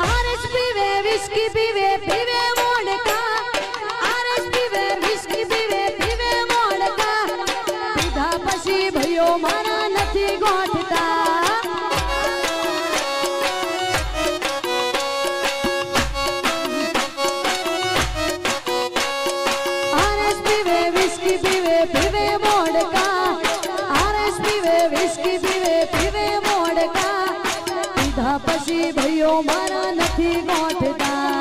RS પીવે whisky પીવે પીવે મોડકા આરએસ પીવે વિસ્કી પીવે પીવે મોડકા પીધા પછી ભયો મારા નથી ગોઠતા આરએસ પીવે વિસ્કી પીવે પીવે મોડકા આરએસ પીવે વિસ્કી પીવે પીવે મોડકા પીધા પછી ભયો મારા નથી ગોઠતા